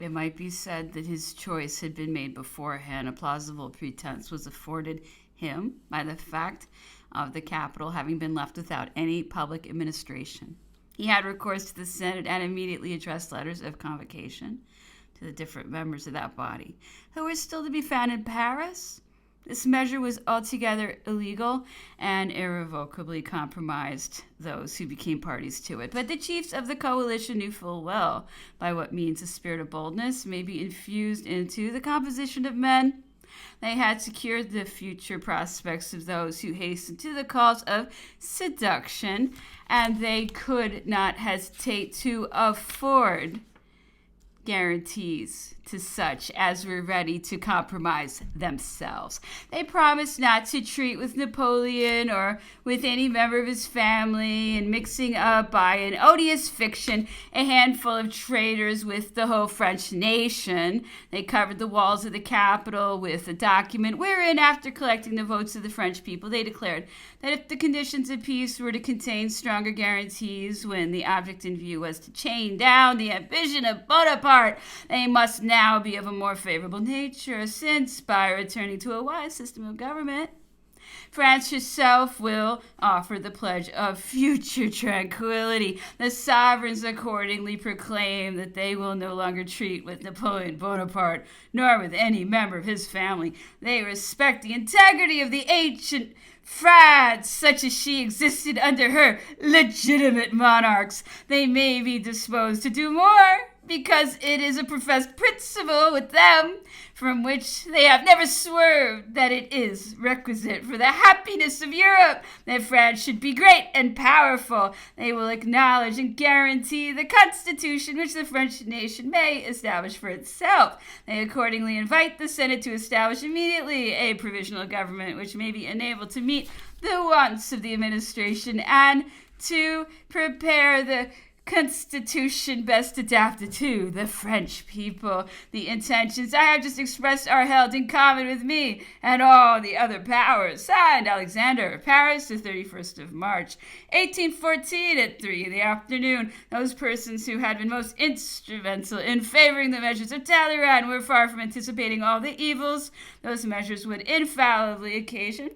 It might be said that his choice had been made beforehand. A plausible pretense was afforded him by the fact of the capital having been left without any public administration. He had recourse to the Senate and immediately addressed letters of convocation to the different members of that body, who were still to be found in Paris. This measure was altogether illegal and irrevocably compromised those who became parties to it. But the chiefs of the coalition knew full well by what means a spirit of boldness may be infused into the composition of men. They had secured the future prospects of those who hastened to the cause of seduction, and they could not hesitate to afford guarantees to such as were ready to compromise themselves. They promised not to treat with Napoleon or with any member of his family, and mixing up by an odious fiction a handful of traitors with the whole French nation. They covered the walls of the capital with a document wherein, after collecting the votes of the French people, they declared that if the conditions of peace were to contain stronger guarantees, when the object in view was to chain down the ambition of Bonaparte, they must now be of a more favorable nature, since, by returning to a wise system of government, France herself will offer the pledge of future tranquility. The sovereigns accordingly proclaim that they will no longer treat with Napoleon Bonaparte, nor with any member of his family. They respect the integrity of the ancient France, such as she existed under her legitimate monarchs. They may be disposed to do more, because it is a professed principle with them, from which they have never swerved, that it is requisite for the happiness of Europe that France should be great and powerful. They will acknowledge and guarantee the constitution which the French nation may establish for itself. They accordingly invite the Senate to establish immediately a provisional government which may be enabled to meet the wants of the administration and to prepare the constitution best adapted to the French people. The intentions I have just expressed are held in common with me and all the other powers. Signed, Alexander, Paris, the 31st of March, 1814, at 3 in the afternoon. Those persons who had been most instrumental in favoring the measures of Talleyrand were far from anticipating all the evils those measures would infallibly occasion.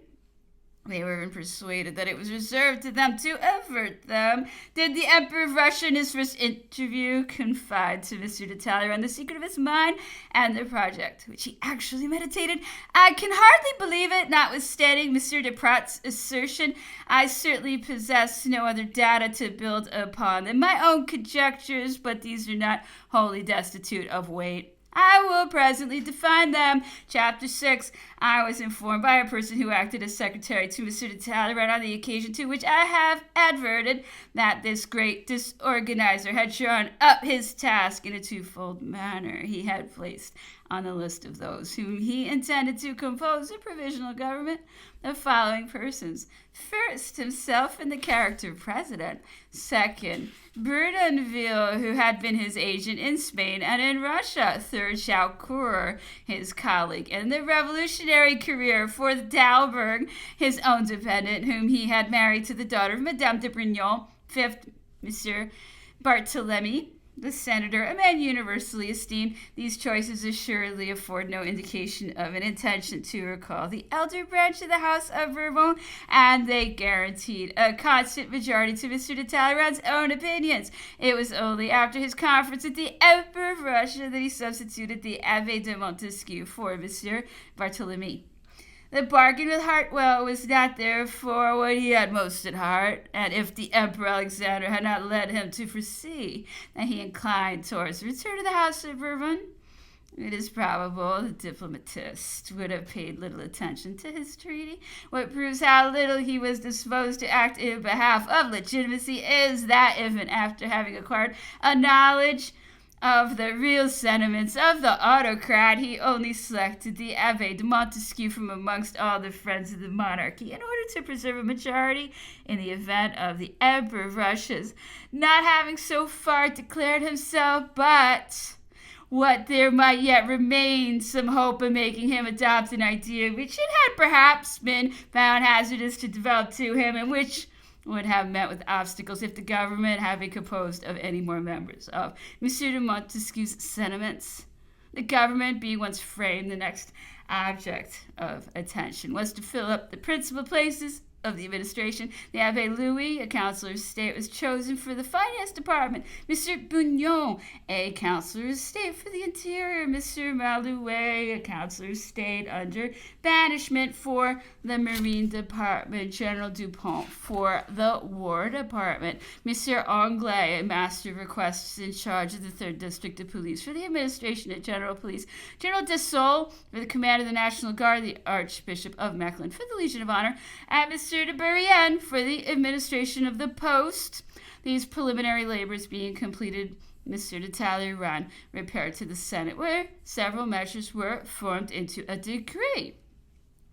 They were persuaded that it was reserved to them to avert them. Did the Emperor of Russia, in his first interview, confide to M. de Talleyrand the secret of his mind and the project which he actually meditated? I can hardly believe it, notwithstanding M. de Pratt's assertion. I certainly possess no other data to build upon than my own conjectures, but these are not wholly destitute of weight. I will presently define them. Chapter 6. I was informed by a person who acted as secretary to M. de Talleyrand on the occasion to which I have adverted that this great disorganizer had drawn up his task in a twofold manner. He had placed on the list of those whom he intended to compose a provisional government the following persons. First, himself in the character of president. Second, Bourdonville, who had been his agent in Spain and in Russia. Third, Chaucourt, his colleague in the revolutionary career. Fourth, Dalberg, his own dependent, whom he had married to the daughter of Madame de Brignon. Fifth, Monsieur Barthélemy, the senator, a man universally esteemed. These choices assuredly afford no indication of an intention to recall the elder branch of the House of Bourbon, and they guaranteed a constant majority to M. de Talleyrand's own opinions. It was only after his conference with the Emperor of Russia that he substituted the Abbé de Montesquieu for M. Barthélemy. The bargain with Hartwell was not therefore what he had most at heart, and if the Emperor Alexander had not led him to foresee that he inclined towards the return to the House of Bourbon, it is probable the diplomatist would have paid little attention to his treaty. What proves how little he was disposed to act in behalf of legitimacy is that if, and after having acquired a knowledge of the real sentiments of the autocrat, he only selected the Abbé de Montesquieu from amongst all the friends of the monarchy in order to preserve a majority in the event of the Emperor of Russia's not having so far declared himself, but what there might yet remain some hope of making him adopt an idea which it had perhaps been found hazardous to develop to him, and which would have met with obstacles if the government had been composed of any more members of Monsieur de Montesquieu's sentiments. The government, being once framed, the next object of attention was to fill up the principal places of the administration. The Abbé Louis, a councillor of state, was chosen for the finance department. Monsieur Bugnon, a councillor of state for the interior. Monsieur Malouet, a councillor of state under banishment for the marine department. General Dupont for the war department. Monsieur Anglais, a master of requests in charge of the 3rd District of Police for the administration of general police. General Dessau for the command of the National Guard. The Archbishop of Mechlin for the Legion of Honor. And Monsieur de Bourrienne for the administration of the post. These preliminary labors being completed, Monsieur de Talleyrand repaired to the Senate, where several measures were formed into a decree.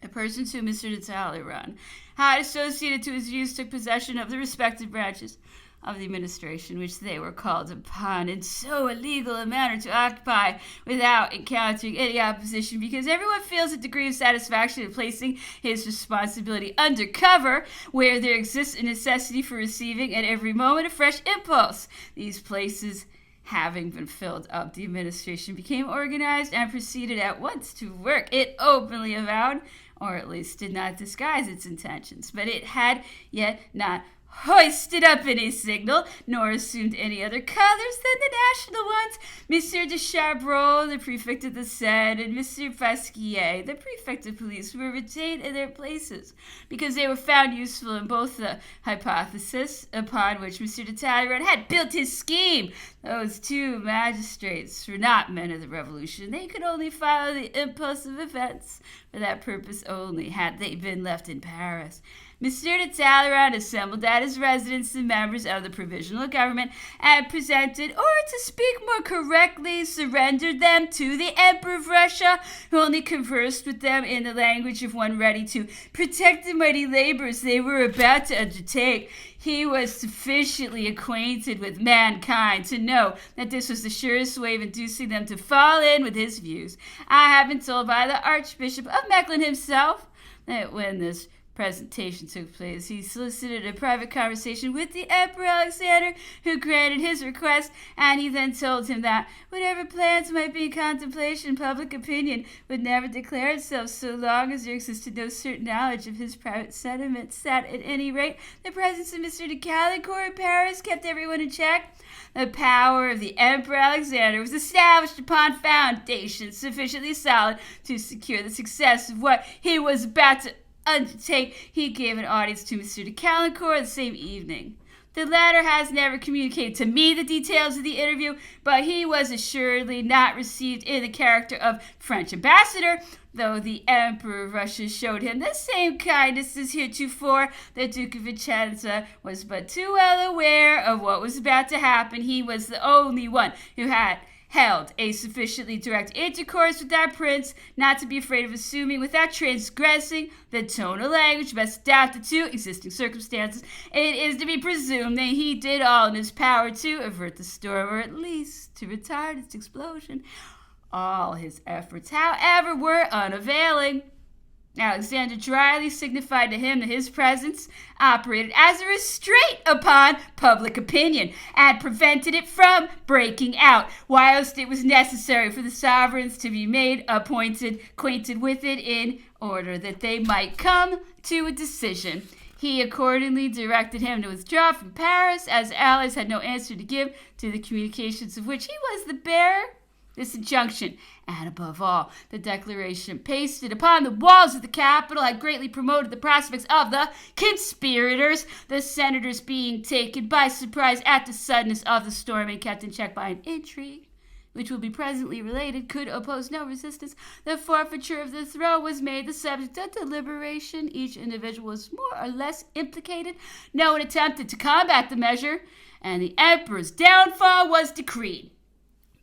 The persons whom Monsieur de Talleyrand had associated to his views took possession of the respective branches of the administration, which they were called upon in so illegal a manner to occupy without encountering any opposition, because everyone feels a degree of satisfaction in placing his responsibility under cover where there exists a necessity for receiving at every moment a fresh impulse. These places having been filled up, the administration became organized and proceeded at once to work. It openly avowed, or at least did not disguise its intentions, but it had yet not hoisted up any signal, nor assumed any other colors than the national ones. Monsieur de Chabrol, the prefect of the Seine, and Monsieur Pasquier, the prefect of police, were retained in their places, because they were found useful in both the hypothesis upon which Monsieur de Talleyrand had built his scheme. Those 2 magistrates were not men of the Revolution. They could only follow the impulse of events. For that purpose only had they been left in Paris. Monsieur de Talleyrand assembled at his residence the members of the provisional government and presented, or to speak more correctly, surrendered them to the Emperor of Russia, who only conversed with them in the language of one ready to protect the mighty labors they were about to undertake. He was sufficiently acquainted with mankind to know that this was the surest way of inducing them to fall in with his views. I have been told by the Archbishop of Mechlin himself that when this presentation took place, he solicited a private conversation with the Emperor Alexander, who granted his request, and he then told him that whatever plans might be in contemplation, public opinion would never declare itself so long as there existed no certain knowledge of his private sentiments, that at any rate the presence of Mr. de Caulaincourt in Paris kept everyone in check. The power of the Emperor Alexander was established upon foundations sufficiently solid to secure the success of what he was about to undertake. He gave an audience to Monsieur de Caulaincourt the same evening. The latter has never communicated to me the details of the interview, but he was assuredly not received in the character of French ambassador, though the Emperor of Russia showed him the same kindness as heretofore. The Duke of Vicenza was but too well aware of what was about to happen. He was the only one who had held a sufficiently direct intercourse with that prince not to be afraid of assuming, without transgressing, the tone of language best adapted to existing circumstances. It is to be presumed that he did all in his power to avert the storm, or at least to retard its explosion. All his efforts, however, were unavailing. Alexander dryly signified to him that his presence operated as a restraint upon public opinion and prevented it from breaking out, whilst it was necessary for the sovereigns to be made acquainted with it in order that they might come to a decision. He accordingly directed him to withdraw from Paris, as allies had no answer to give to the communications of which he was the bearer. This injunction, and above all, the declaration pasted upon the walls of the capital, had greatly promoted the prospects of the conspirators. The senators, being taken by surprise at the suddenness of the storm and kept in check by an intrigue, which will be presently related, could oppose no resistance. The forfeiture of the throne was made the subject of deliberation. Each individual was more or less implicated. No one attempted to combat the measure, and the emperor's downfall was decreed.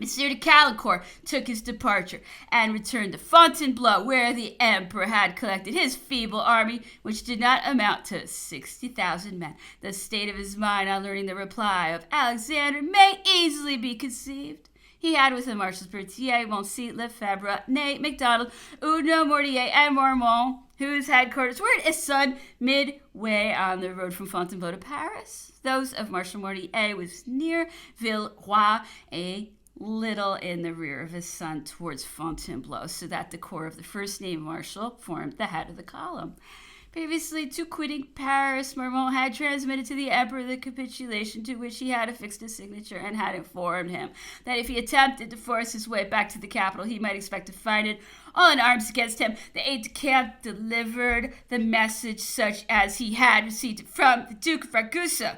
Monsieur de Caulaincourt took his departure and returned to Fontainebleau, where the emperor had collected his feeble army, which did not amount to 60,000 men. The state of his mind on learning the reply of Alexander may easily be conceived. He had with him Marshals Berthier, Moncey, Lefebvre, Ney, MacDonald, Oudinot, Mortier, and Marmont, whose headquarters were at Essonne, midway on the road from Fontainebleau to Paris. Those of Marshal Mortier was near Villeroy, a little in the rear of his son towards Fontainebleau, so that the corps of the first named marshal formed the head of the column. Previously to quitting Paris, Marmont had transmitted to the emperor the capitulation to which he had affixed his signature and had informed him that if he attempted to force his way back to the capital, he might expect to find it all in arms against him. The aide-de-camp delivered the message such as he had received it from the Duke of Ragusa.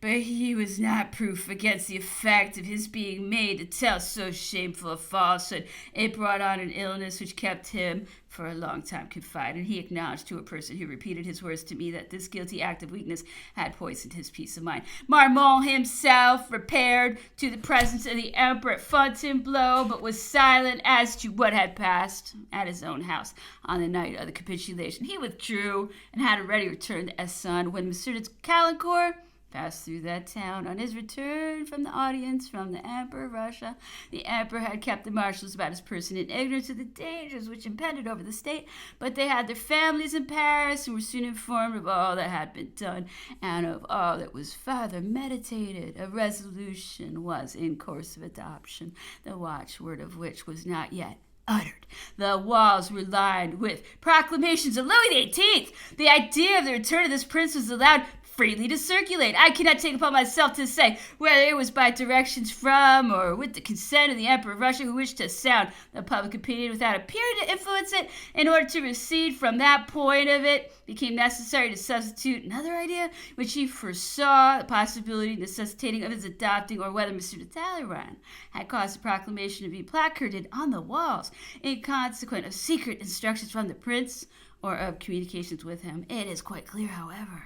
But he was not proof against the effect of his being made to tell so shameful a falsehood. It brought on an illness which kept him for a long time confined, and he acknowledged to a person who repeated his words to me that this guilty act of weakness had poisoned his peace of mind. Marmont himself repaired to the presence of the emperor at Fontainebleau, but was silent as to what had passed at his own house on the night of the capitulation. He withdrew and had already returned to Essonne when Monsieur de Caulaincourt passed through that town. On his return from the audience from the Emperor of Russia, the Emperor had kept the marshals about his person in ignorance of the dangers which impended over the state, but they had their families in Paris and were soon informed of all that had been done and of all that was further meditated. A resolution was in course of adoption, the watchword of which was not yet uttered. The walls were lined with proclamations of Louis XVIII. The idea of the return of this prince was allowed freely to circulate. I cannot take upon myself to say whether it was by directions from or with the consent of the Emperor of Russia, who wished to sound the public opinion without appearing to influence it. In order to recede from that point of it, became necessary to substitute another idea which he foresaw the possibility necessitating of his adopting, or whether Monsieur de Talleyrand had caused the proclamation to be placarded on the walls in consequence of secret instructions from the prince or of communications with him. It is quite clear, however,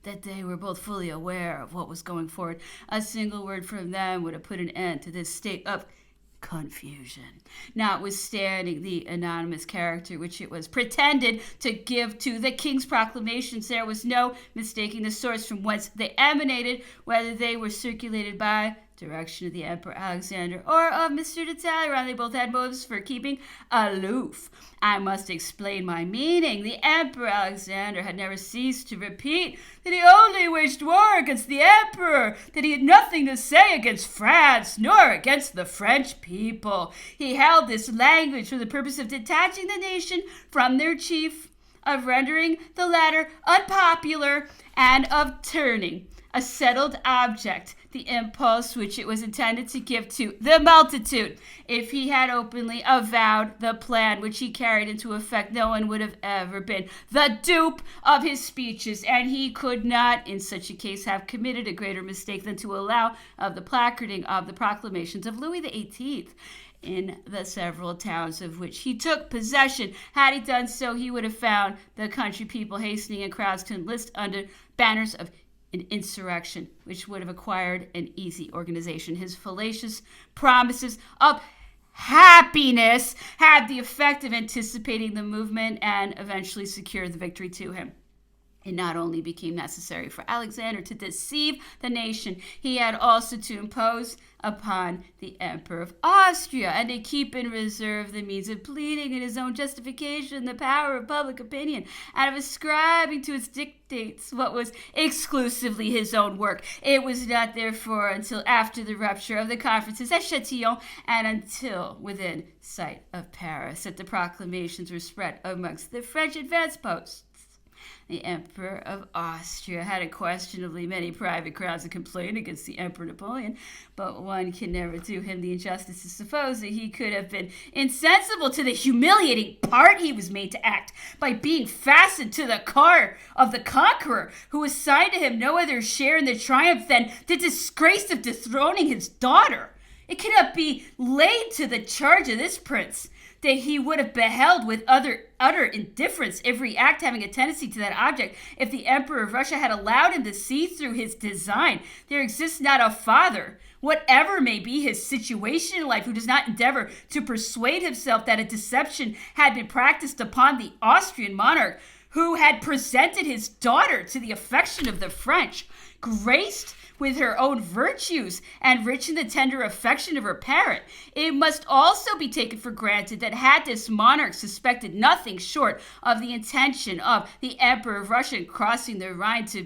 that they were both fully aware of what was going forward. A single word from them would have put an end to this state of confusion. Notwithstanding the anonymous character which it was pretended to give to the king's proclamations, there was no mistaking the source from whence they emanated, whether they were circulated by direction of the Emperor Alexander or of Monsieur de Talleyrand. They both had motives for keeping aloof. I must explain my meaning. The Emperor Alexander had never ceased to repeat that he only waged war against the Emperor, that he had nothing to say against France, nor against the French people. He held this language for the purpose of detaching the nation from their chief, of rendering the latter unpopular, and of turning a settled object, the impulse which it was intended to give to the multitude. If he had openly avowed the plan which he carried into effect, no one would have ever been the dupe of his speeches, and he could not in such a case have committed a greater mistake than to allow of the placarding of the proclamations of Louis XVIII in the several towns of which he took possession. Had he done so, he would have found the country people hastening in crowds to enlist under banners of an insurrection, which would have acquired an easy organization. His fallacious promises of happiness had the effect of anticipating the movement and eventually secured the victory to him. It not only became necessary for Alexander to deceive the nation, he had also to impose upon the Emperor of Austria and to keep in reserve the means of pleading in his own justification the power of public opinion and of ascribing to its dictates what was exclusively his own work. It was not, therefore, until after the rupture of the conferences at Châtillon and until within sight of Paris that the proclamations were spread amongst the French advance posts. The Emperor of Austria had unquestionably many private grounds of complaint against the Emperor Napoleon, but one can never do him the injustice to suppose that he could have been insensible to the humiliating part he was made to act by being fastened to the car of the conqueror, who assigned to him no other share in the triumph than the disgrace of dethroning his daughter. It cannot be laid to the charge of this prince that he would have beheld with utter indifference every act having a tendency to that object. If the Emperor of Russia had allowed him to see through his design, there exists not a father, whatever may be his situation in life, who does not endeavor to persuade himself that a deception had been practiced upon the Austrian monarch, who had presented his daughter to the affection of the French, graced with her own virtues and rich in the tender affection of her parent, it must also be taken for granted that had this monarch suspected nothing short of the intention of the Emperor of Russia crossing the Rhine to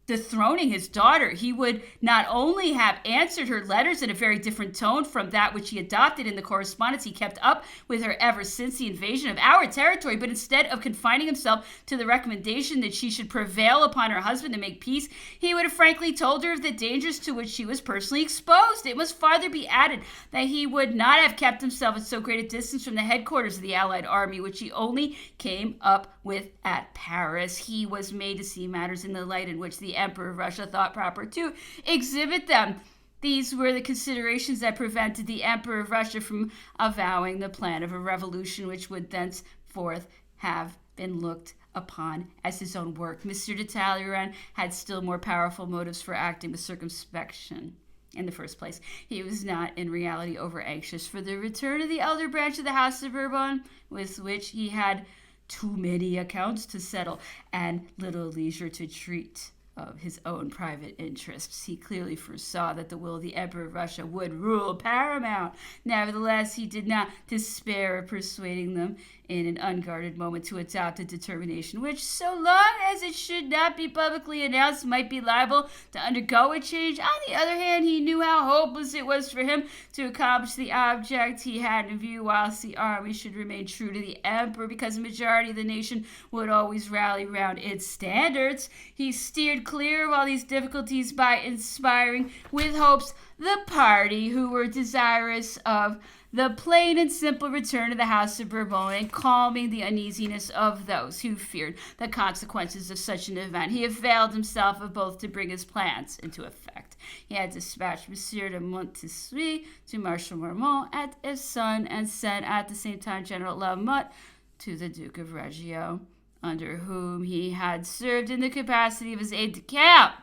dethroning his daughter, he would not only have answered her letters in a very different tone from that which he adopted in the correspondence he kept up with her ever since the invasion of our territory, but instead of confining himself to the recommendation that she should prevail upon her husband to make peace, he would have frankly told her of the dangers to which she was personally exposed. It must farther be added that he would not have kept himself at so great a distance from the headquarters of the Allied army, which he only came up with at Paris. He was made to see matters in the light in which the Emperor of Russia thought proper to exhibit them. These were the considerations that prevented the Emperor of Russia from avowing the plan of a revolution which would thenceforth have been looked upon as his own work. Monsieur de Talleyrand had still more powerful motives for acting with circumspection. In the first place, he was not in reality over anxious for the return of the elder branch of the House of Bourbon, with which he had too many accounts to settle and little leisure to treat of his own private interests. He clearly foresaw that the will of the Emperor of Russia would rule paramount. Nevertheless, he did not despair of persuading them in an unguarded moment to adopt a determination which, so long as it should not be publicly announced, might be liable to undergo a change. On the other hand, he knew how hopeless it was for him to accomplish the object he had in view, whilst the army should remain true to the Emperor, because the majority of the nation would always rally round its standards. He steered clear of all these difficulties by inspiring with hopes the party who were desirous of the plain and simple return of the House of Bourbon, and calming the uneasiness of those who feared the consequences of such an event. He availed himself of both to bring his plans into effect. He had dispatched Monsieur de Montessuie to Marshal Marmont at Essonne, and sent at the same time General Lamotte to the Duke of Reggio, under whom he had served in the capacity of his aide-de-camp.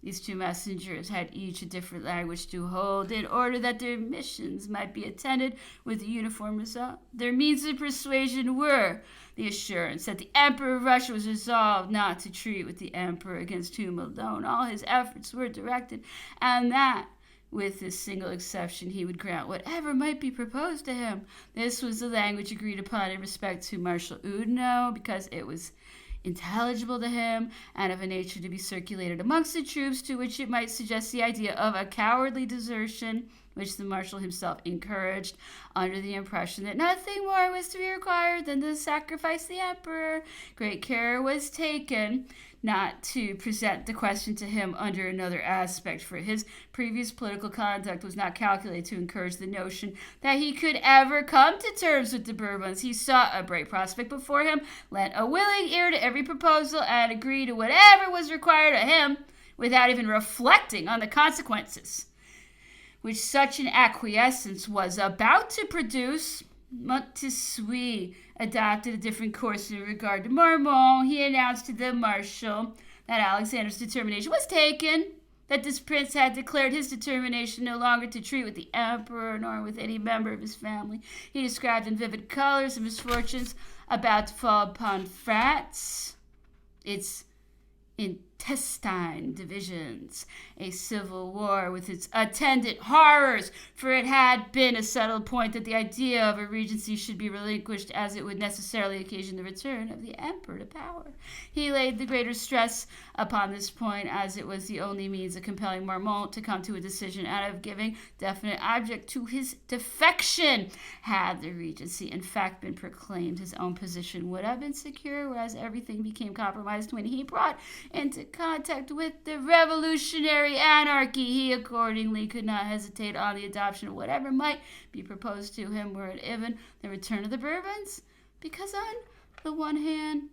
These two messengers had each a different language to hold, in order that their missions might be attended with a uniform result. Their means of persuasion were the assurance that the Emperor of Russia was resolved not to treat with the Emperor, against whom alone all his efforts were directed, and that, with this single exception, he would grant whatever might be proposed to him. This was the language agreed upon in respect to Marshal Oudinot, because it was intelligible to him, and of a nature to be circulated amongst the troops, to which it might suggest the idea of a cowardly desertion, which the marshal himself encouraged, under the impression that nothing more was to be required than to sacrifice the emperor. Great care was taken not to present the question to him under another aspect, for his previous political conduct was not calculated to encourage the notion that he could ever come to terms with the Bourbons. He saw a bright prospect before him, lent a willing ear to every proposal, and agreed to whatever was required of him, without even reflecting on the consequences which such an acquiescence was about to produce. Montessuie adopted a different course in regard to Marmont. He announced to the marshal that Alexander's determination was taken, that this prince had declared his determination no longer to treat with the emperor nor with any member of his family. He described in vivid colors the misfortunes about to fall upon France, its intestine divisions, a civil war with its attendant horrors, for it had been a settled point that the idea of a regency should be relinquished, as it would necessarily occasion the return of the emperor to power. He laid the greater stress upon this point, as it was the only means of compelling Marmont to come to a decision and of giving definite object to his defection. Had the regency in fact been proclaimed, his own position would have been secure, whereas everything became compromised when he brought into contact with the revolutionary anarchy. He accordingly could not hesitate on the adoption of whatever might be proposed to him, were it even the return of the Bourbons, because on the one hand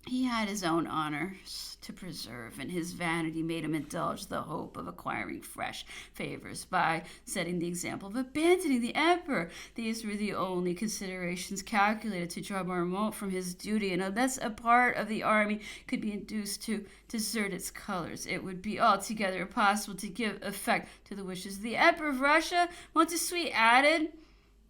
he had his own honors to preserve, and his vanity made him indulge the hope of acquiring fresh favors by setting the example of abandoning the emperor. These were the only considerations calculated to draw Marmont from his duty, and unless a part of the army could be induced to desert its colors, it would be altogether impossible to give effect to the wishes of the Emperor of Russia. Montessuie added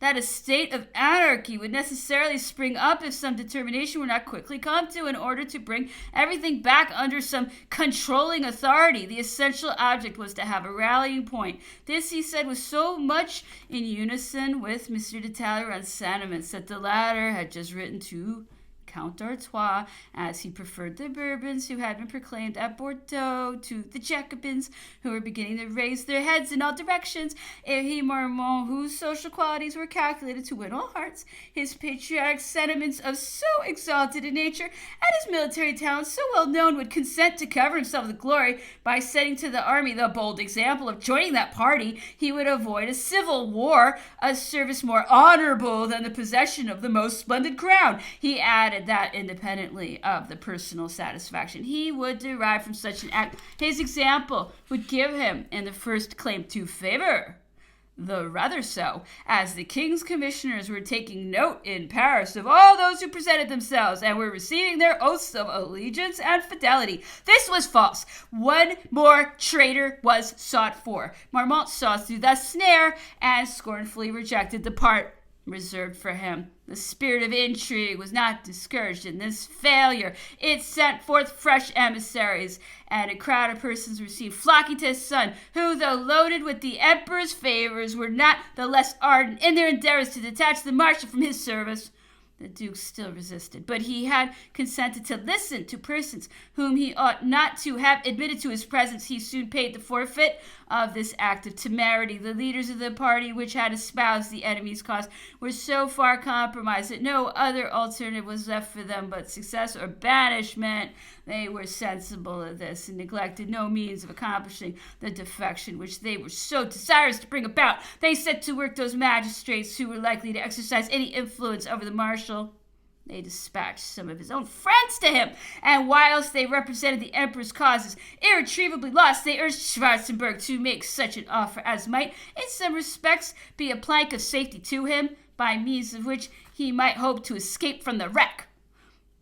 that a state of anarchy would necessarily spring up if some determination were not quickly come to in order to bring everything back under some controlling authority. The essential object was to have a rallying point. This, he said, was so much in unison with M. de Talleyrand's sentiments that the latter had just written to Count d'Artois, as he preferred the Bourbons, who had been proclaimed at Bordeaux, to the Jacobins, who were beginning to raise their heads in all directions, et Marmont, whose social qualities were calculated to win all hearts, his patriotic sentiments of so exalted a nature, and his military talents so well known, would consent to cover himself with glory by setting to the army the bold example of joining that party. He would avoid a civil war, a service more honorable than the possession of the most splendid crown. He added that independently of the personal satisfaction he would derive from such an act, his example would give him in the first claim to favor. The rather so, as the king's commissioners were taking note in Paris of all those who presented themselves and were receiving their oaths of allegiance and fidelity. This was false. One more traitor was sought for. Marmont saw through that snare and scornfully rejected the part reserved for him. The spirit of intrigue was not discouraged in this failure. It sent forth fresh emissaries, and a crowd of persons were seen flocking to his son, who, though loaded with the emperor's favors, were not the less ardent in their endeavors to detach the marshal from his service. The Duke still resisted, but he had consented to listen to persons whom he ought not to have admitted to his presence. He soon paid the forfeit of this act of temerity. The leaders of the party which had espoused the enemy's cause were so far compromised that no other alternative was left for them but success or banishment. They were sensible of this and neglected no means of accomplishing the defection which they were so desirous to bring about. They set to work those magistrates who were likely to exercise any influence over the marshal. They dispatched some of his own friends to him, and whilst they represented the emperor's causes irretrievably lost, they urged Schwarzenberg to make such an offer as might, in some respects, be a plank of safety to him, by means of which he might hope to escape from the wreck.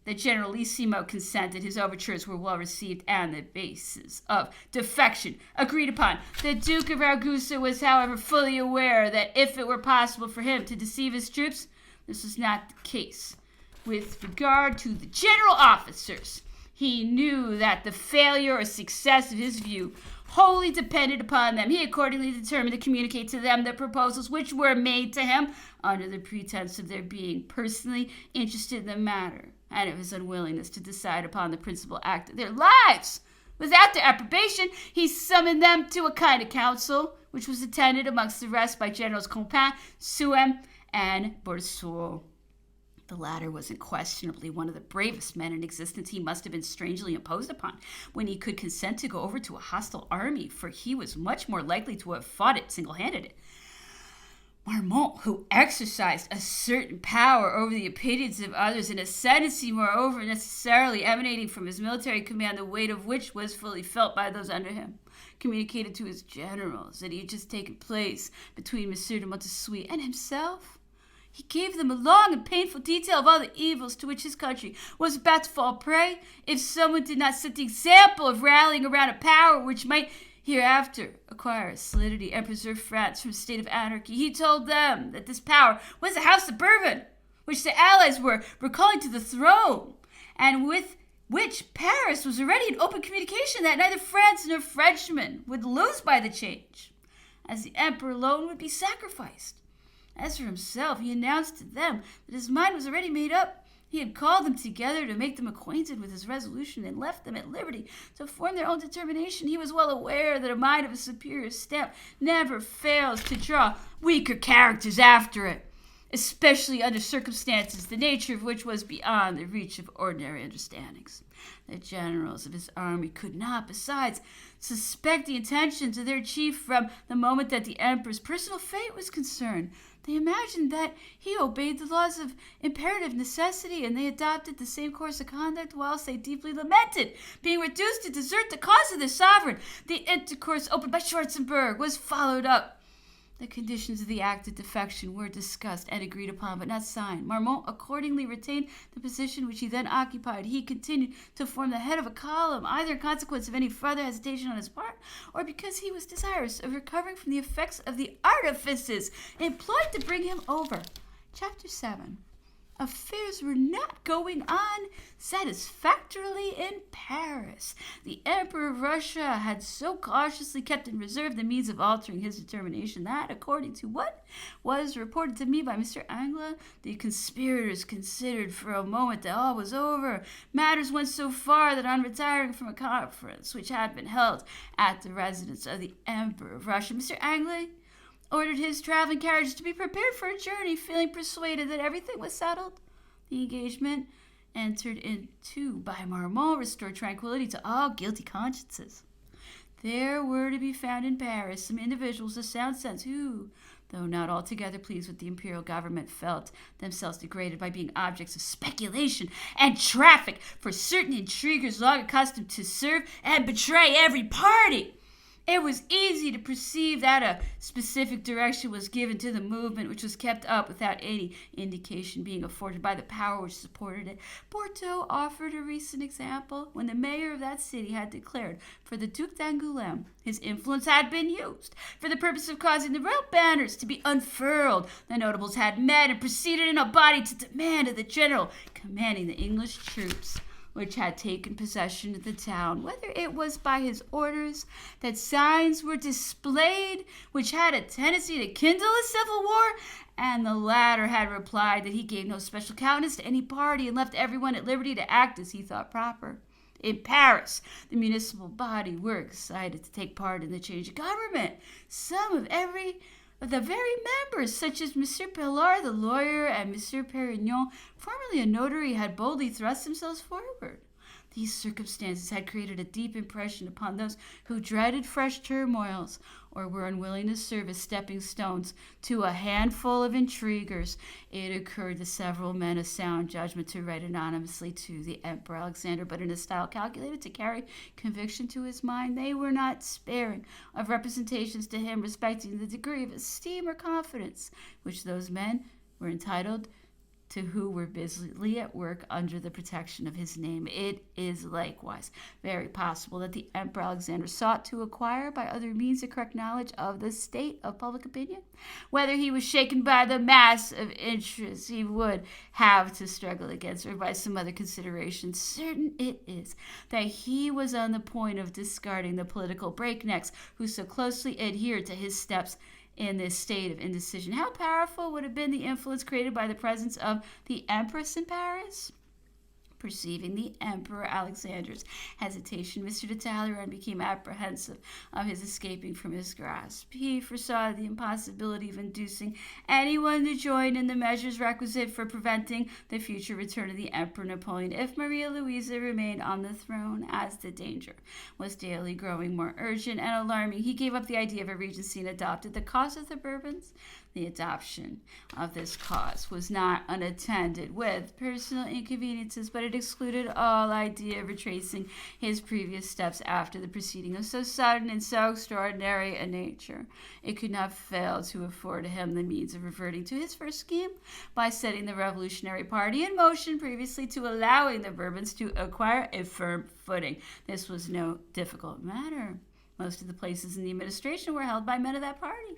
The generalissimo consented. His overtures were well received, and the basis of defection agreed upon. The Duke of Ragusa was, however, fully aware that if it were possible for him to deceive his troops, this was not the case. With regard to the general officers, he knew that the failure or success of his view wholly depended upon them. He accordingly determined to communicate to them the proposals which were made to him under the pretense of their being personally interested in the matter, and of his unwillingness to decide upon the principal act of their lives. Without their approbation, he summoned them to a kind of council, which was attended amongst the rest by Generals Compin, Souhem, and Bourseau. The latter was unquestionably one of the bravest men in existence. He must have been strangely imposed upon when he could consent to go over to a hostile army, for he was much more likely to have fought it single-handed. Marmont, who exercised a certain power over the opinions of others, an ascendancy, moreover, necessarily emanating from his military command, the weight of which was fully felt by those under him, communicated to his generals that he had just taken place between M. de Montessuie and himself. He gave them a long and painful detail of all the evils to which his country was about to fall prey if someone did not set the example of rallying around a power which might hereafter acquire a solidity and preserve France from a state of anarchy. He told them that this power was the House of Bourbon, which the Allies were recalling to the throne, and with which Paris was already in open communication, that neither France nor Frenchmen would lose by the change, as the Emperor alone would be sacrificed. As for himself, he announced to them that his mind was already made up. He had called them together to make them acquainted with his resolution and left them at liberty to form their own determination. He was well aware that a mind of a superior stamp never fails to draw weaker characters after it, especially under circumstances the nature of which was beyond the reach of ordinary understandings. The generals of his army could not, besides, suspect the intentions of their chief from the moment that the emperor's personal fate was concerned. They imagined that he obeyed the laws of imperative necessity, and they adopted the same course of conduct, whilst they deeply lamented being reduced to desert the cause of their sovereign. The intercourse opened by Schwarzenberg was followed up The conditions of the act of defection were discussed and agreed upon, but not signed. Marmont accordingly retained the position which he then occupied. He continued to form the head of a column, either in consequence of any further hesitation on his part, or because he was desirous of recovering from the effects of the artifices employed to bring him over. Chapter 7. Affairs were not going on satisfactorily in Paris. The Emperor of Russia had so cautiously kept in reserve the means of altering his determination that, according to what was reported to me by Mr. Angla, the conspirators considered for a moment that all was over. Matters went so far that on retiring from a conference which had been held at the residence of the Emperor of Russia, Mr. Angla ordered his traveling carriage to be prepared for a journey, feeling persuaded that everything was settled. The engagement entered into by Marmont restored tranquility to all guilty consciences. There were to be found in Paris some individuals of sound sense who, though not altogether pleased with the imperial government, felt themselves degraded by being objects of speculation and traffic for certain intriguers long accustomed to serve and betray every party. It was easy to perceive that a specific direction was given to the movement, which was kept up without any indication being afforded by the power which supported it. Bordeaux offered a recent example. When the mayor of that city had declared for the Duc d'Angoulême, his influence had been used for the purpose of causing the royal banners to be unfurled. The notables had met and proceeded in a body to demand of the general commanding the English troops which had taken possession of the town, whether it was by his orders that signs were displayed which had a tendency to kindle a civil war, and the latter had replied that he gave no special countenance to any party and left everyone at liberty to act as he thought proper. In Paris, the municipal body were excited to take part in the change of government. Some of the very members, such as Monsieur Pellard, the lawyer, and Monsieur Perignon, formerly a notary, had boldly thrust themselves forward. These circumstances had created a deep impression upon those who dreaded fresh turmoils or were unwilling to serve as stepping stones to a handful of intriguers. It occurred to several men of sound judgment to write anonymously to the Emperor Alexander, but in a style calculated to carry conviction to his mind. They were not sparing of representations to him respecting the degree of esteem or confidence which those men were entitled to who were busily at work under the protection of his name. It is likewise very possible that the Emperor Alexander sought to acquire by other means a correct knowledge of the state of public opinion. Whether he was shaken by the mass of interests he would have to struggle against, or by some other consideration, certain it is that he was on the point of discarding the political breaknecks who so closely adhered to his steps in this state of indecision. How powerful would have been the influence created by the presence of the Empress in Paris? Perceiving the Emperor Alexander's hesitation, Mr. de Talleyrand became apprehensive of his escaping from his grasp. He foresaw the impossibility of inducing anyone to join in the measures requisite for preventing the future return of the Emperor Napoleon if Maria Louisa remained on the throne. As the danger was daily growing more urgent and alarming, he gave up the idea of a regency and adopted the cause of the Bourbons. The adoption of this cause was not unattended with personal inconveniences, but it excluded all idea of retracing his previous steps after the proceeding of so sudden and so extraordinary a nature. It could not fail to afford him the means of reverting to his first scheme by setting the revolutionary party in motion previously to allowing the Bourbons to acquire a firm footing. This was no difficult matter. Most of the places in the administration were held by men of that party.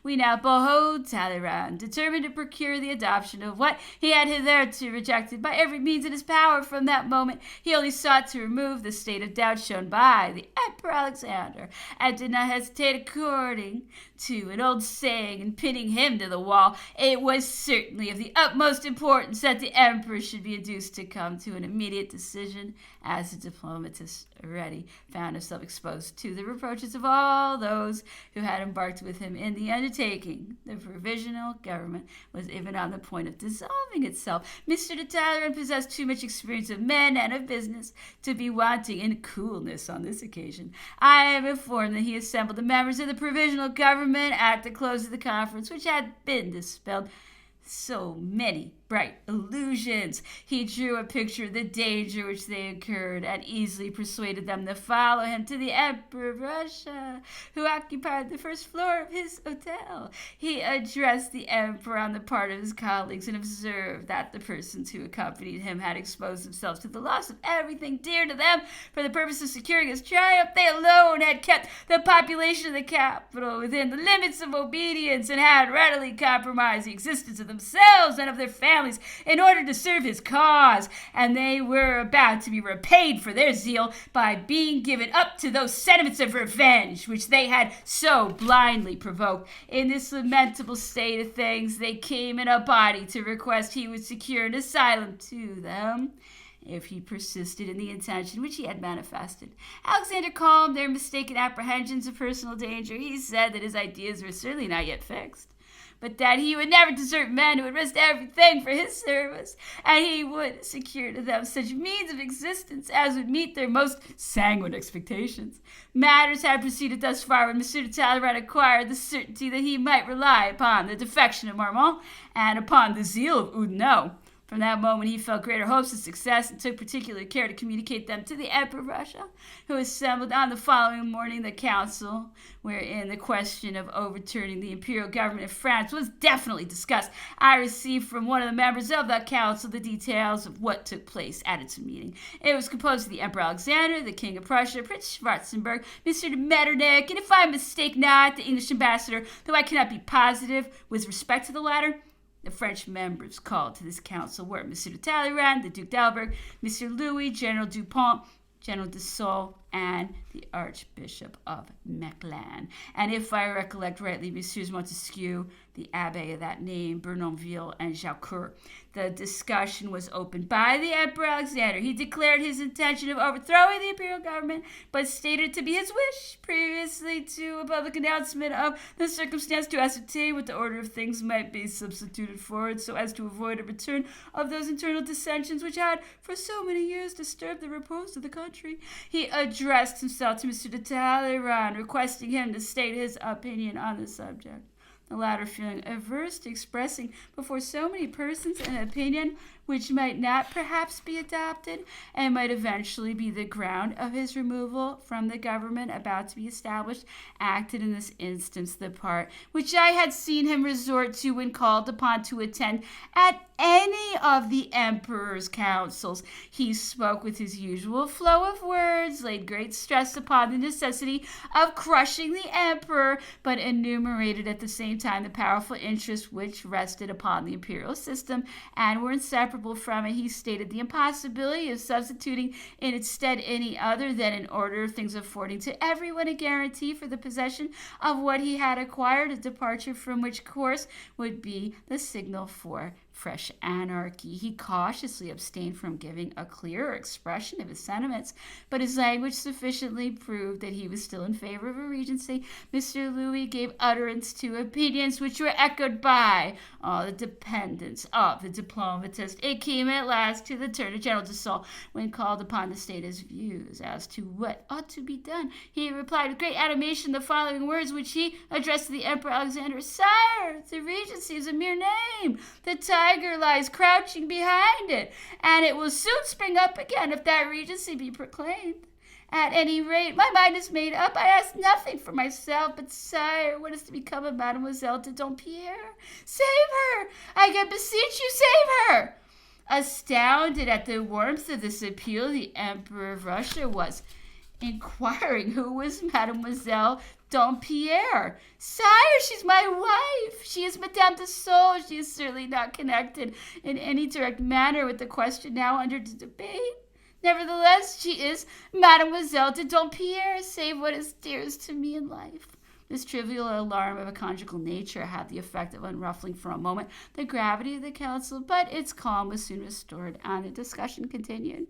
We now behold Talleyrand, determined to procure the adoption of what he had hitherto rejected by every means in his power. From that moment, he only sought to remove the state of doubt shown by the Emperor Alexander, and did not hesitate, according to an old saying, in pinning him to the wall. It was certainly of the utmost importance that the Emperor should be induced to come to an immediate decision, as the diplomatist already found himself exposed to the reproaches of all those who had embarked with him in the undertaking. The provisional government was even on the point of dissolving itself. Mr. de Talleyrand possessed too much experience of men and of business to be wanting in coolness on this occasion. I am informed that he assembled the members of the provisional government at the close of the conference, which had been dispelled so many bright illusions. He drew a picture of the danger which they incurred and easily persuaded them to follow him to the Emperor of Russia, who occupied the first floor of his hotel. He addressed the Emperor on the part of his colleagues and observed that the persons who accompanied him had exposed themselves to the loss of everything dear to them for the purpose of securing his triumph. They alone had kept the population of the capital within the limits of obedience and had readily compromised the existence of themselves and of their families in order to serve his cause, and they were about to be repaid for their zeal by being given up to those sentiments of revenge which they had so blindly provoked. In this lamentable state of things, they came in a body to request he would secure an asylum to them if he persisted in the intention which he had manifested. Alexander calmed their mistaken apprehensions of personal danger. He said that his ideas were certainly not yet fixed, but that he would never desert men who would risk everything for his service, and he would secure to them such means of existence as would meet their most sanguine expectations. Matters had proceeded thus far when M. de Talleyrand acquired the certainty that he might rely upon the defection of Marmont and upon the zeal of Oudinot. From that moment, he felt greater hopes of success and took particular care to communicate them to the Emperor of Russia, who assembled on the following morning the council, wherein the question of overturning the imperial government of France was definitely discussed. I received from one of the members of the council the details of what took place at its meeting. It was composed of the Emperor Alexander, the King of Prussia, Prince Schwarzenberg, Mr. de Metternich, and if I mistake not, the English ambassador, though I cannot be positive with respect to the latter. The French members called to this council were M. de Talleyrand, the Duc d'Albert, M. Louis, General Dupont, General de Saulles, and the Archbishop of Mechlin. And if I recollect rightly, Messieurs Montesquieu, the Abbé of that name, Bournonville, and Jaucourt. The discussion was opened by the Emperor Alexander. He declared his intention of overthrowing the imperial government, but stated it to be his wish, previously to a public announcement of the circumstance, to ascertain what the order of things might be substituted for it, so as to avoid a return of those internal dissensions which had for so many years disturbed the repose of the country. He addressed himself to M. de Talleyrand, requesting him to state his opinion on the subject. The latter feeling averse to expressing before so many persons an opinion which might not perhaps be adopted and might eventually be the ground of his removal from the government about to be established, acted in this instance the part which I had seen him resort to when called upon to attend at any of the emperor's councils. He spoke with his usual flow of words, laid great stress upon the necessity of crushing the emperor, but enumerated at the same time the powerful interests which rested upon the imperial system and were inseparable from it. He stated the impossibility of substituting in its stead any other than an order of things affording to everyone a guarantee for the possession of what he had acquired, a departure from which course would be the signal for fresh anarchy. He cautiously abstained from giving a clearer expression of his sentiments, but his language sufficiently proved that he was still in favor of a regency. Mr. Louis gave utterance to opinions which were echoed by all the dependents of the diplomatist. It came at last to the turn of General de Saulles, when called upon to state his views as to what ought to be done. He replied with great animation the following words, which he addressed to the Emperor Alexander: "Sire, the regency is a mere name. The tiger lies crouching behind it, and it will soon spring up again if that regency be proclaimed. At any rate, my mind is made up. I ask nothing for myself, but, sire, what is to become of Mademoiselle de Dampierre? Save her! I can beseech you, save her!" Astounded at the warmth of this appeal, the Emperor of Russia was inquiring who was Mademoiselle Dampierre. "Sire, she's my wife. She is Madame de Saulles. She is certainly not connected in any direct manner with the question now under debate. Nevertheless, she is Mademoiselle de Dampierre, save what is dearest to me in life." This trivial alarm of a conjugal nature had the effect of unruffling for a moment the gravity of the council, but its calm was soon restored, and the discussion continued.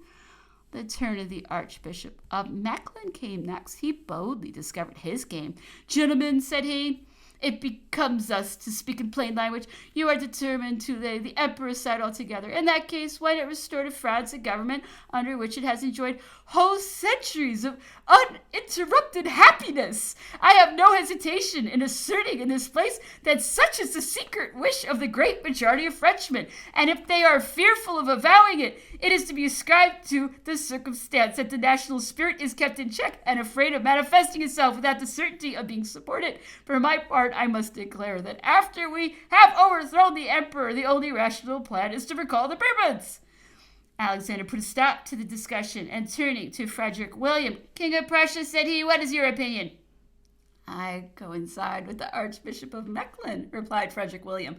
The turn of the Archbishop of Mechlin came next. He boldly discovered his game. "Gentlemen," said he, It becomes us to speak in plain language. You are determined to lay the emperor's side altogether. In that case, why not restore to France a government under which it has enjoyed whole centuries of uninterrupted happiness? I have no hesitation in asserting in this place that such is the secret wish of the great majority of Frenchmen, and if they are fearful of avowing it, it is to be ascribed to the circumstance that the national spirit is kept in check and afraid of manifesting itself without the certainty of being supported. For my part, I must declare that after we have overthrown the emperor, the only rational plan is to recall the Bourbons. Alexander put a stop to the discussion, and turning to Frederick William, King of Prussia, said he, "What is your opinion?" "I coincide with the Archbishop of Mechlin," replied Frederick William.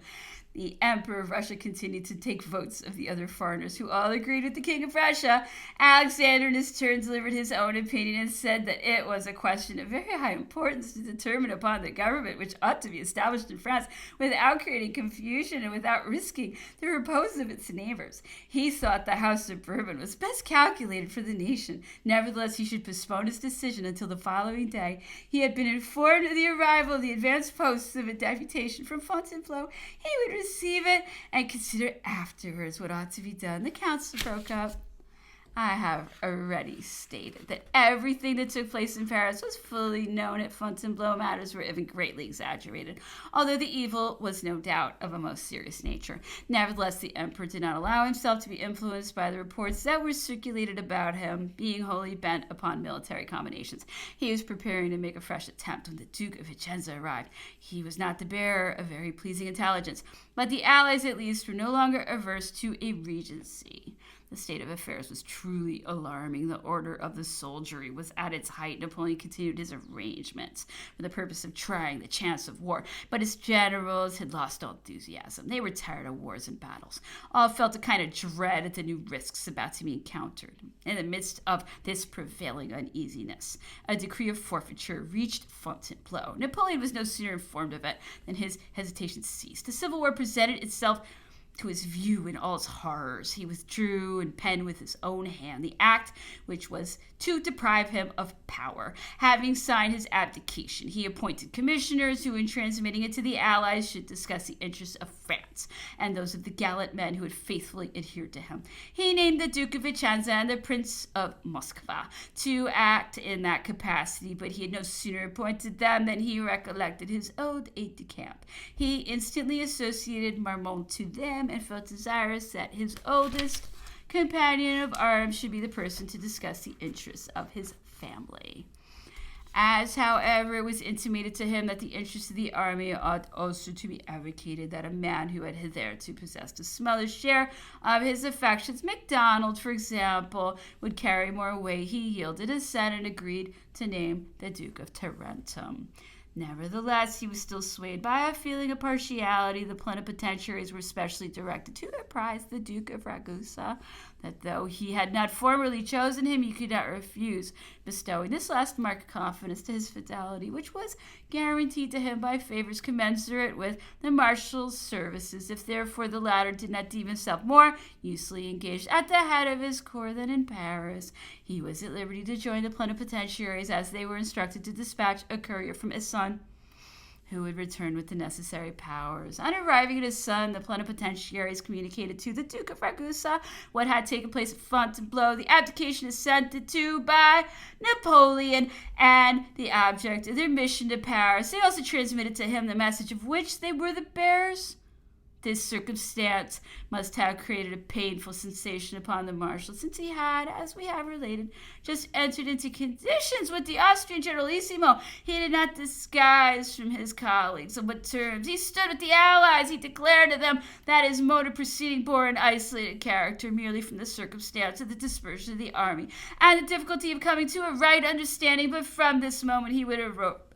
The Emperor of Russia continued to take votes of the other foreigners, who all agreed with the King of Prussia. Alexander, in his turn, delivered his own opinion and said that it was a question of very high importance to determine upon the government which ought to be established in France without creating confusion and without risking the repose of its neighbors. He thought the House of Bourbon was best calculated for the nation. Nevertheless, he should postpone his decision until the following day. He had been informed of the arrival of the advanced posts of a deputation from Fontainebleau. He would receive it and consider afterwards what ought to be done. The council broke up. I have already stated that everything that took place in Paris was fully known at Fontainebleau. Matters were even greatly exaggerated, although the evil was no doubt of a most serious nature. Nevertheless, the emperor did not allow himself to be influenced by the reports that were circulated about him, being wholly bent upon military combinations. He was preparing to make a fresh attempt when the Duke of Vicenza arrived. He was not the bearer of very pleasing intelligence, but the allies at least were no longer averse to a regency. The state of affairs was truly alarming. The order of the soldiery was at its height. Napoleon continued his arrangements for the purpose of trying the chance of war, but his generals had lost all enthusiasm. They were tired of wars and battles. All felt a kind of dread at the new risks about to be encountered. In the midst of this prevailing uneasiness, a decree of forfeiture reached Fontainebleau. Napoleon was no sooner informed of it than his hesitation ceased. The Civil War presented itself to his view in all its horrors. He withdrew and penned with his own hand the act which was to deprive him of power. Having signed his abdication, he appointed commissioners who, in transmitting it to the Allies, should discuss the interests of France and those of the gallant men who had faithfully adhered to him. He named the Duke of Vicenza and the Prince of Moskva to act in that capacity, but he had no sooner appointed them than he recollected his old aide-de-camp. He instantly associated Marmont to them and felt desirous that his oldest companion of arms should be the person to discuss the interests of his family. As, however, it was intimated to him that the interests of the army ought also to be advocated, that a man who had hitherto possessed a smaller share of his affections, Macdonald, for example, would carry more weight, he yielded assent and agreed to name the Duke of Tarentum. Nevertheless, he was still swayed by a feeling of partiality. The plenipotentiaries were especially directed to their prize, the Duke of Ragusa, that though he had not formerly chosen him, he could not refuse bestowing this last mark of confidence to his fidelity, which was guaranteed to him by favors commensurate with the marshal's services. If therefore the latter did not deem himself more usefully engaged at the head of his corps than in Paris, he was at liberty to join the plenipotentiaries, as they were instructed to dispatch a courier from Isson, who would return with the necessary powers. On arriving at Isson, the plenipotentiaries communicated to the Duke of Ragusa what had taken place at Fontainebleau, the abdication assented to by Napoleon, and the object of their mission to Paris. They also transmitted to him the message of which they were the bearers. This circumstance must have created a painful sensation upon the marshal, since he had, as we have related, just entered into conditions with the Austrian generalissimo. He did not disguise from his colleagues on what terms he stood with the Allies. He declared to them that his mode of proceeding bore an isolated character merely from the circumstance of the dispersion of the army and the difficulty of coming to a right understanding, but from this moment he would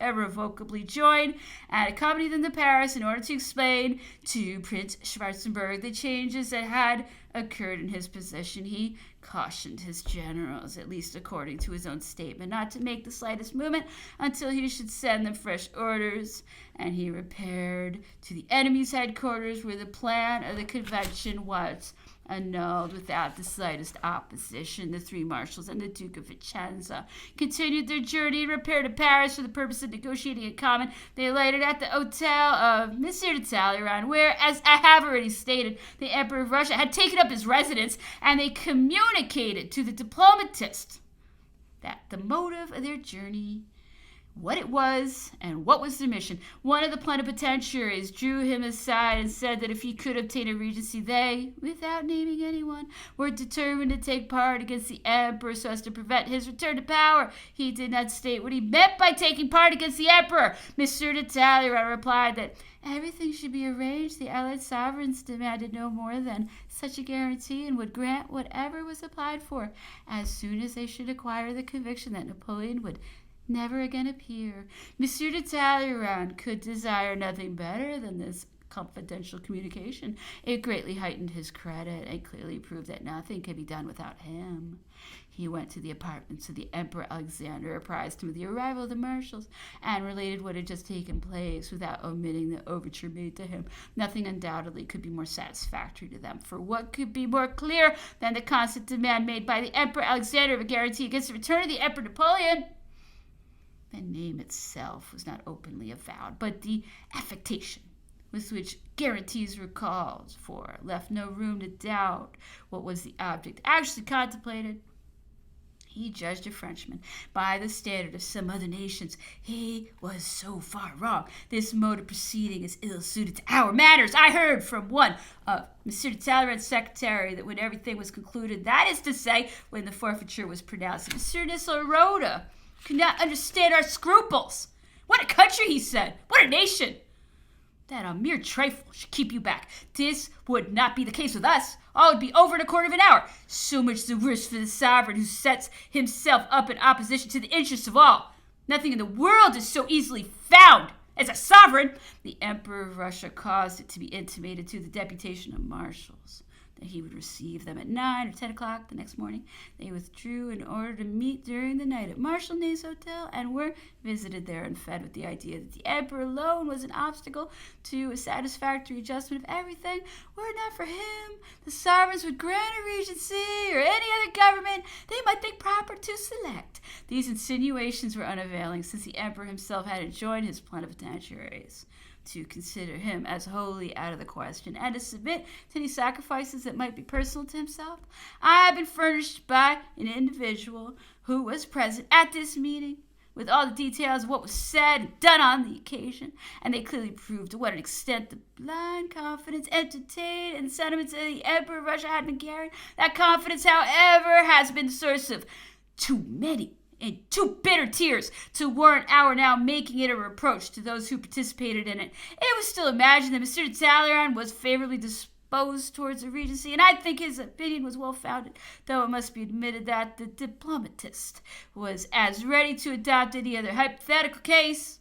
irrevocably join and accompany them to Paris in order to explain to Prince Schwarzenberg the changes that had occurred in his position. He cautioned his generals, at least according to his own statement, not to make the slightest movement until he should send them fresh orders, and he repaired to the enemy's headquarters, where the plan of the convention was Annulled without the slightest opposition, the three marshals and the Duke of Vicenza continued their journey and repaired to Paris for the purpose of negotiating in common. They alighted at the hotel of Monsieur de Talleyrand, where, as I have already stated, the Emperor of Russia had taken up his residence, and they communicated to the diplomatist that the motive of their journey, what it was, and what was their mission. One of the plenipotentiaries drew him aside and said that if he could obtain a regency, they, without naming anyone, were determined to take part against the emperor so as to prevent his return to power. He did not state what he meant by taking part against the emperor. Monsieur de Talleyrand replied that everything should be arranged. The allied sovereigns demanded no more than such a guarantee and would grant whatever was applied for, as soon as they should acquire the conviction that Napoleon would never again appear. Monsieur de Talleyrand could desire nothing better than this confidential communication. It greatly heightened his credit and clearly proved that nothing could be done without him. He went to the apartments of the Emperor Alexander, apprised him of the arrival of the marshals, and related what had just taken place without omitting the overture made to him. Nothing undoubtedly could be more satisfactory to them, for what could be more clear than the constant demand made by the Emperor Alexander of a guarantee against the return of the Emperor Napoleon? The name itself was not openly avowed, but the affectation with which guarantees were called for left no room to doubt what was the object actually contemplated. He judged a Frenchman by the standard of some other nations. He was so far wrong. This mode of proceeding is ill-suited to our manners. I heard from one of Monsieur de Talleyrand's secretary that when everything was concluded, that is to say, when the forfeiture was pronounced, Monsieur Nisselrode could not understand our scruples. What a country, he said. What a nation. That a mere trifle should keep you back. This would not be the case with us. All would be over in a quarter of an hour. So much the worse for the sovereign who sets himself up in opposition to the interests of all. Nothing in the world is so easily found as a sovereign. The Emperor of Russia caused it to be intimated to the deputation of marshals that he would receive them at 9 or 10 o'clock the next morning. They withdrew in order to meet during the night at Marshal Ney's hotel and were visited there and fed with the idea that the emperor alone was an obstacle to a satisfactory adjustment of everything. Were it not for him, the sovereigns would grant a regency or any other government they might think proper to select. These insinuations were unavailing, since the emperor himself had enjoined his plenipotentiaries to consider him as wholly out of the question and to submit to any sacrifices that might be personal to himself. I have been furnished by an individual who was present at this meeting with all the details of what was said and done on the occasion, and they clearly proved to what an extent the blind confidence entertained in the sentiments of the Emperor of Russia had been carried. That confidence, however, has been the source of too many and too bitter tears to warrant our now making it a reproach to those who participated in it. It was still imagined that Monsieur de Talleyrand was favorably disposed towards the regency, and I think his opinion was well-founded, though it must be admitted that the diplomatist was as ready to adopt any other hypothetical case.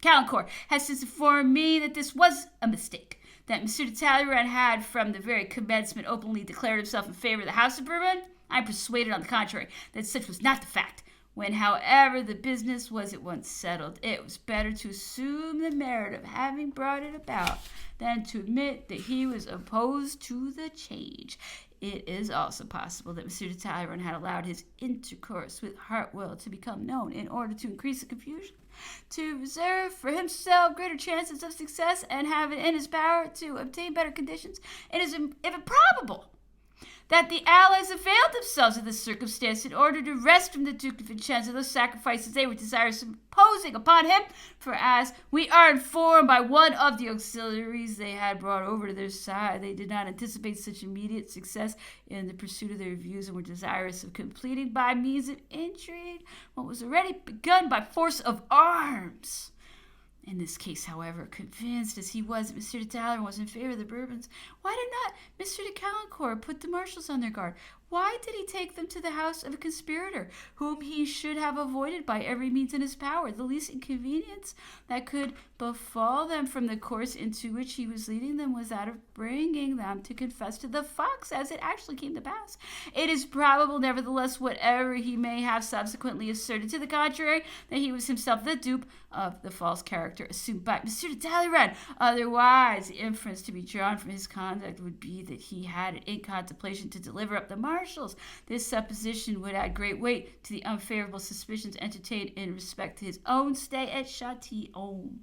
Caulaincourt has since informed me that this was a mistake, that Monsieur de Talleyrand had from the very commencement openly declared himself in favor of the House of Bourbon. I am persuaded, on the contrary, that such was not the fact. When, however, the business was at once settled, it was better to assume the merit of having brought it about than to admit that he was opposed to the change. It is also possible that Monsieur de Talleyrand had allowed his intercourse with Hartwell to become known in order to increase the confusion, to reserve for himself greater chances of success, and have it in his power to obtain better conditions. It is improbable that the allies availed themselves of this circumstance in order to wrest from the Duke of Vicenza those sacrifices they were desirous of imposing upon him, for as we are informed by one of the auxiliaries they had brought over to their side, they did not anticipate such immediate success in the pursuit of their views, and were desirous of completing by means of intrigue what was already begun by force of arms. In this case, however, convinced as he was that Monsieur de Talleyrand was in favor of the Bourbons, why did not Mr. de Caulaincourt put the marshals on their guard? Why did he take them to the house of a conspirator, whom he should have avoided by every means in his power? The least inconvenience that could befall them from the course into which he was leading them was that of bringing them to confess to the fox, as it actually came to pass. It is probable, nevertheless, whatever he may have subsequently asserted to the contrary, that he was himself the dupe of the false character assumed by Monsieur de Talleyrand. Otherwise, the inference to be drawn from his conduct would be that he had it in contemplation to deliver up the marshals. This supposition would add great weight to the unfavorable suspicions entertained in respect to his own stay at Châtillon.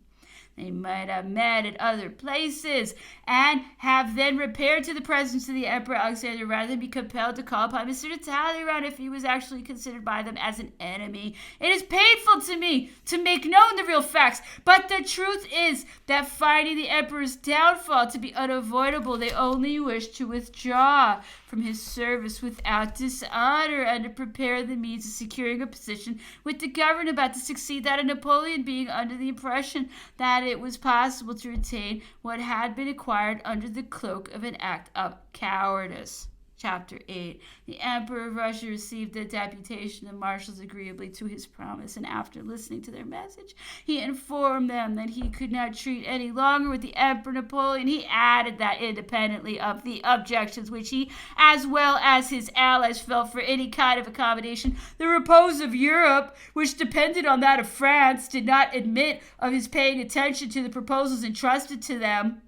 They might have met at other places and have then repaired to the presence of the Emperor Alexander rather than be compelled to call upon Mr. de Talleyrand if he was actually considered by them as an enemy. It is painful to me to make known the real facts, but the truth is that finding the Emperor's downfall to be unavoidable, they only wish to withdraw from his service without dishonor and to prepare the means of securing a position with the government about to succeed that of Napoleon, being under the impression that it was possible to retain what had been acquired under the cloak of an act of cowardice. Chapter 8. The Emperor of Russia received the deputation of marshals agreeably to his promise, and after listening to their message, he informed them that he could not treat any longer with the Emperor Napoleon. He added that independently of the objections which he, as well as his allies, felt for any kind of accommodation, the repose of Europe, which depended on that of France, did not admit of his paying attention to the proposals entrusted to them.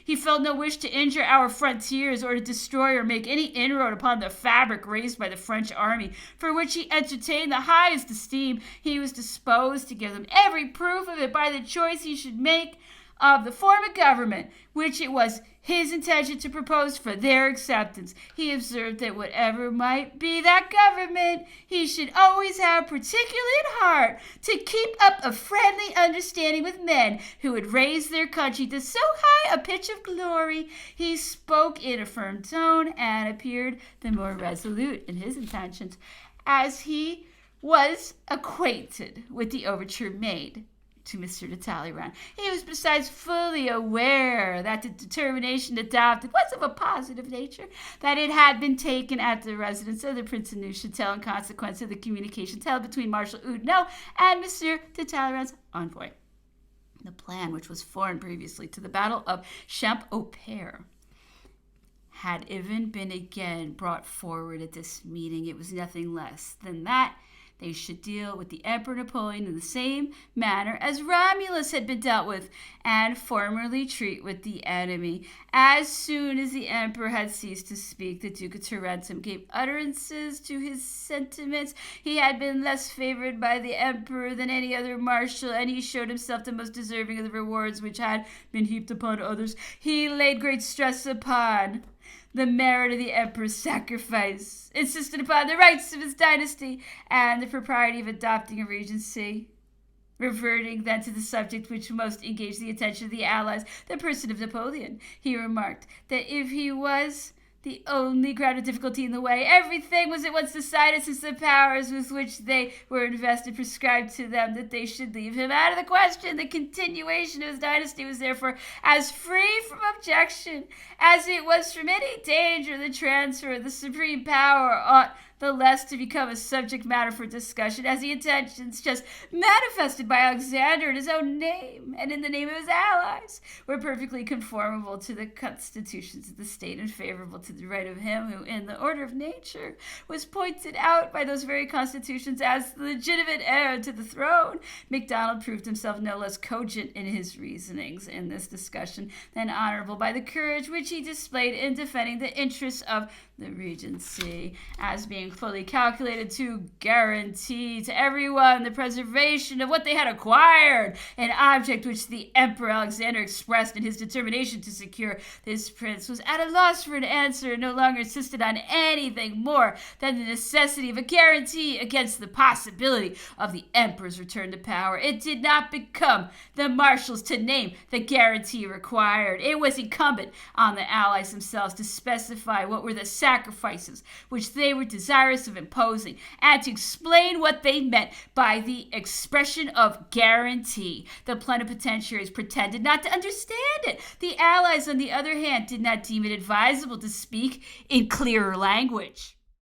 He felt no wish to injure our frontiers or to destroy or make any inroad upon the fabric raised by the French army, for which he entertained the highest esteem. He was disposed to give them every proof of it by the choice he should make of the form of government, which it was his intention to propose for their acceptance. He observed that whatever might be that government, he should always have particularly at heart to keep up a friendly understanding with men who would raise their country to so high a pitch of glory. He spoke in a firm tone and appeared the more resolute in his intentions, as he was acquainted with the overture made to Mr. de Talleyrand. He was besides fully aware that the determination adopted was of a positive nature, that it had been taken at the residence of the Prince of Neuchâtel in consequence of the communications held between Marshal Oudinot and Monsieur de Talleyrand's envoy. The plan, which was formed previously to the Battle of Champ-au-Père, had even been again brought forward at this meeting. It was nothing less than that they should deal with the Emperor Napoleon in the same manner as Romulus had been dealt with, and formerly treat with the enemy. As soon as the Emperor had ceased to speak, the Duke of Tarentum gave utterances to his sentiments. He had been less favored by the Emperor than any other marshal, and he showed himself the most deserving of the rewards which had been heaped upon others. He laid great stress upon the merit of the Emperor's sacrifice, insisted upon the rights of his dynasty, and the propriety of adopting a regency. Reverting then to the subject which most engaged the attention of the Allies, the person of Napoleon, he remarked that if he was the only ground of difficulty in the way, everything was at once decided, since the powers with which they were invested prescribed to them that they should leave him out of the question. The continuation of his dynasty was therefore as free from objection as it was from any danger. The transfer of the supreme power ought the less to become a subject matter for discussion, as the intentions just manifested by Alexander in his own name and in the name of his allies were perfectly conformable to the constitutions of the state and favorable to the right of him who, in the order of nature, was pointed out by those very constitutions as the legitimate heir to the throne. MacDonald proved himself no less cogent in his reasonings in this discussion than honorable by the courage which he displayed in defending the interests of the regency, as being fully calculated to guarantee to everyone the preservation of what they had acquired, an object which the Emperor Alexander expressed in his determination to secure. This prince was at a loss for an answer, and no longer insisted on anything more than the necessity of a guarantee against the possibility of the Emperor's return to power. It did not become the marshals to name the guarantee required. It was incumbent on the allies themselves to specify what were the sacrifices which they were desirous of imposing, and to explain what they meant by the expression of guarantee. The plenipotentiaries pretended not to understand it. The allies, on the other hand, did not deem it advisable to speak in clearer language.